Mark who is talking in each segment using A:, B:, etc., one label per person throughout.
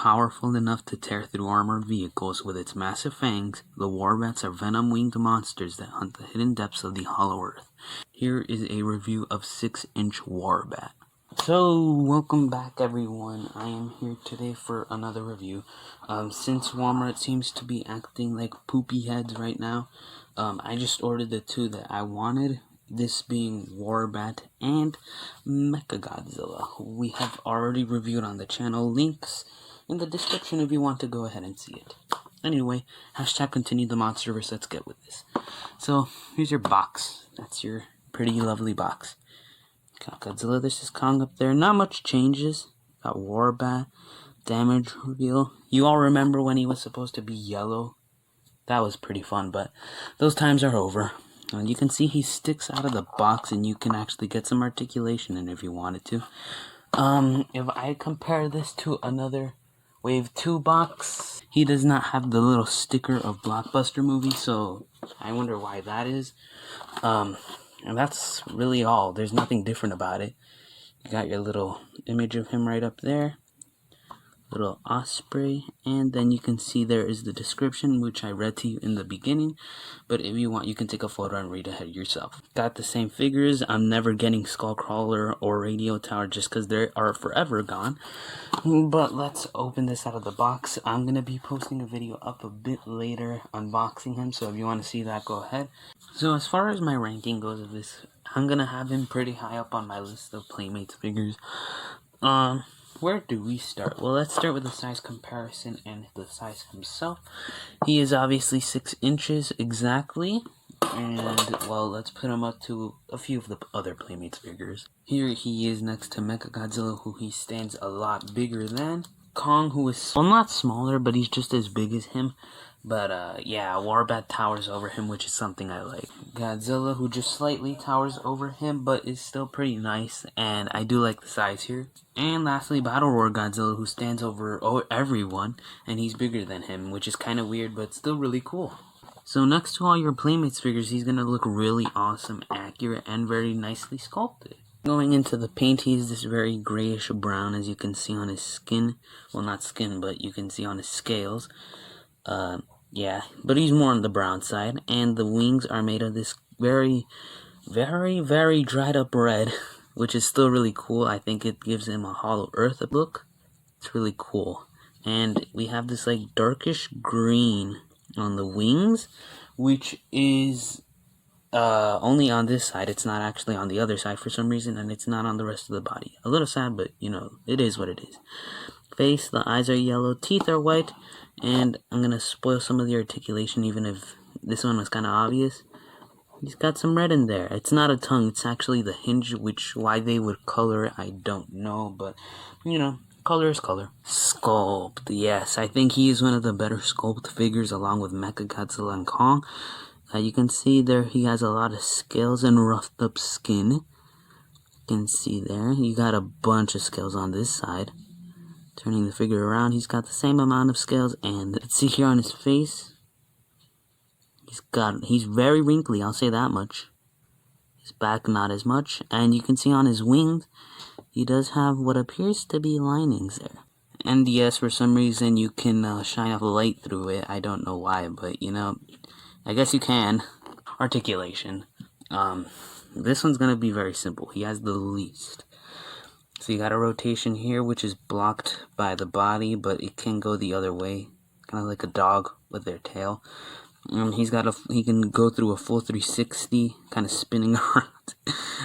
A: powerful enough to tear through armored vehicles with its massive fangs, the Warbats are venom-winged monsters that hunt the hidden depths of the Hollow Earth. Here is a review of 6-inch Warbat. So, welcome back everyone. I am here today for another review. Since Walmart seems to be acting like poopy heads right now, I just ordered the two that I wanted. This being Warbat and Godzilla, who we have already reviewed on the channel. Links in the description if you want to go ahead and see it. Anyway, hashtag continue the monsterverse. Let's get with this. So, here's your box. That's your pretty lovely box. Got Godzilla, this is Kong up there. Not much changes. Got Warbat, damage reveal. You all remember when he was supposed to be yellow? That was pretty fun, but those times are over. You can see he sticks out of the box and you can actually get some articulation in if you wanted to. If I compare this to another Wave 2 box, he does not have the little sticker of Blockbuster movie, so I wonder why that is. And that's really all. There's nothing different about it. You got your little image of him right up there. Little osprey, and then you can see there is the description, which I read to you in the beginning, but if you want you can take a photo and read ahead yourself. Got the same figures. I'm never getting Skullcrawler or Radio Tower just because they are forever gone, but let's open this out of the box. I'm gonna be posting a video up a bit later unboxing him, so if you want to see that, go ahead. So as far as my ranking goes of this, I'm gonna have him pretty high up on my list of Playmates figures. Where do we start? Well, let's start with the size comparison and the size himself. He is obviously 6 inches exactly. And, well, let's put him up to a few of the other Playmates figures. Here he is next to Godzilla, who he stands a lot bigger than. Kong, who is, well, not smaller, but he's just as big as him. But, yeah, Warbat towers over him, which is something I like. Godzilla, who just slightly towers over him, but is still pretty nice, and I do like the size here. And lastly, Battle Roar Godzilla, who stands over everyone, and he's bigger than him, which is kind of weird, but still really cool. So next to all your Playmates figures, he's going to look really awesome, accurate, and very nicely sculpted. Going into the paint, he is this very grayish brown, as you can see on his skin. Well, not skin, but you can see on his scales. Yeah, but he's more on the brown side, and the wings are made of this very, very, very dried up red, which is still really cool. I think it gives him a Hollow Earth look. It's really cool. And we have this like darkish green on the wings, which is only on this side. It's not actually on the other side for some reason, and it's not on the rest of the body. A little sad, but you know, it is what it is. Face, the eyes are yellow, teeth are white, and I'm gonna spoil some of the articulation even if this one was kind of obvious. He's got some red in there. It's not a tongue, it's actually the hinge, which why they would color it, I don't know, but you know, color is color. Sculpt, yes, I think he is one of the better sculpt figures along with Godzilla and Kong. You can see there he has a lot of scales and roughed up skin. You can see there, you got a bunch of scales on this side. Turning the figure around, he's got the same amount of scales, and let's see here on his face. He's very wrinkly, I'll say that much. His back, not as much, and you can see on his wings, he does have what appears to be linings there. And yes, for some reason you can shine off light through it. I don't know why, but you know, I guess you can. Articulation. This one's gonna be very simple. He has the least. So you got a rotation here, which is blocked by the body, but it can go the other way, kind of like a dog with their tail. He can go through a full 360, kind of spinning around.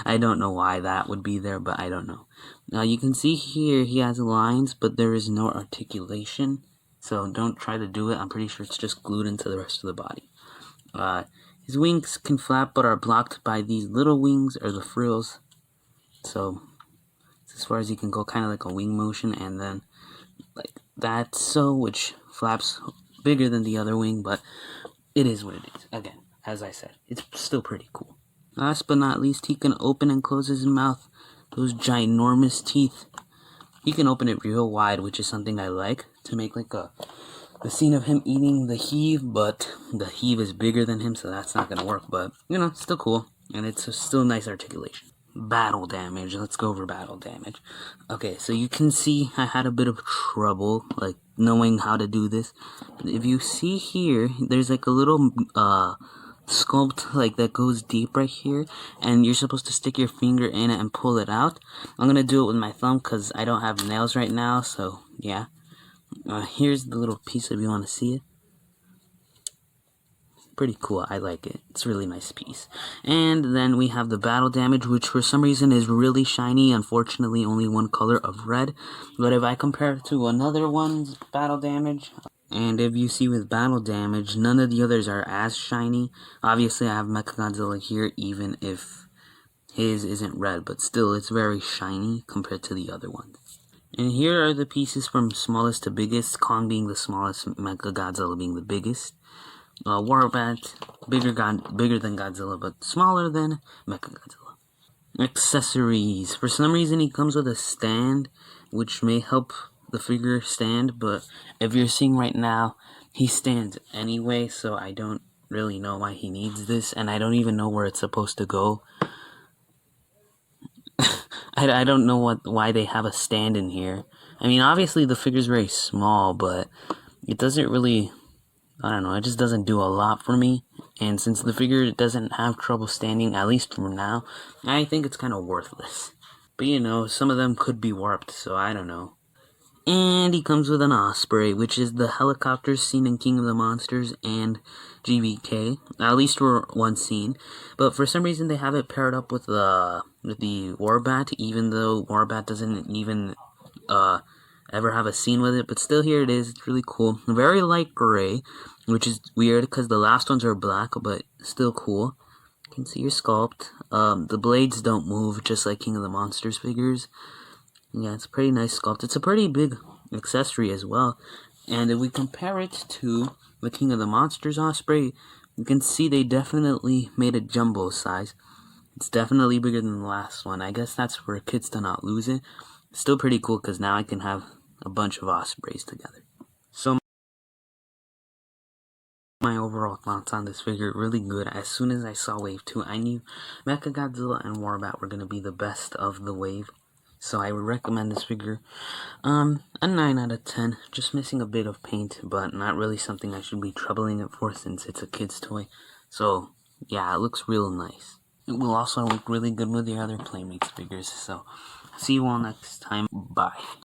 A: I don't know why that would be there, but I don't know. Now you can see here he has lines, but there is no articulation, so don't try to do it. I'm pretty sure it's just glued into the rest of the body. His wings can flap, but are blocked by these little wings or the frills. So as far as he can go kind of like a wing motion, and then like that, so which flaps bigger than the other wing, but it is what it is. Again, as I said, it's still pretty cool. Last but not least, he can open and close his mouth. Those ginormous teeth, he can open it real wide, which is something I like to make like the scene of him eating the heave, but the heave is bigger than him, so that's not gonna work, but you know, still cool, and it's still nice articulation. battle damage. Let's go over battle damage. Okay, so you can see I had a bit of trouble, like, knowing how to do this. If you see here, there's like a little, sculpt, like, that goes deep right here, and you're supposed to stick your finger in it and pull it out. I'm gonna do it with my thumb, because I don't have nails right now, so, yeah. Here's the little piece if you want to see it. Pretty cool, I like it. It's a really nice piece. And then we have the battle damage, which for some reason is really shiny. Unfortunately, only one color of red. But if I compare it to another one's battle damage, and if you see with battle damage, none of the others are as shiny. Obviously, I have Mechagodzilla here, even if his isn't red, but still, it's very shiny compared to the other ones. And here are the pieces from smallest to biggest, Kong being the smallest, Mechagodzilla being the biggest. Warbat, bigger than Godzilla, but smaller than Mechagodzilla. Accessories. For some reason, he comes with a stand, which may help the figure stand, but if you're seeing right now, he stands anyway, so I don't really know why he needs this, and I don't even know where it's supposed to go. I don't know why they have a stand in here. I mean, obviously the figure's very small, but it doesn't really, I don't know, it just doesn't do a lot for me. And since the figure doesn't have trouble standing, at least for now, I think it's kind of worthless. But you know, some of them could be warped, so I don't know. And he comes with an Osprey, which is the helicopter seen in King of the Monsters and GBK, at least for one scene. But for some reason, they have it paired up with the Warbat, even though Warbat doesn't even ever have a scene with it. But still, here it is. It's really cool. Very light gray, which is weird because the last ones are black, but still cool. You can see your sculpt. The blades don't move, just like King of the Monsters figures. Yeah, it's a pretty nice sculpt. It's a pretty big accessory as well. And if we compare it to the King of the Monsters Osprey, you can see they definitely made a jumbo size. It's definitely bigger than the last one. I guess that's for kids to not lose it. Still pretty cool because now I can have a bunch of Ospreys together. So my overall thoughts on this figure, really good. As soon as I saw Wave 2, I knew Mechagodzilla and Warbat were going to be the best of the wave. So I would recommend this figure. A 9 out of 10. Just missing a bit of paint, but not really something I should be troubling it for since it's a kid's toy. So, yeah, it looks real nice. It will also look really good with your other Playmates figures. So, see you all next time. Bye.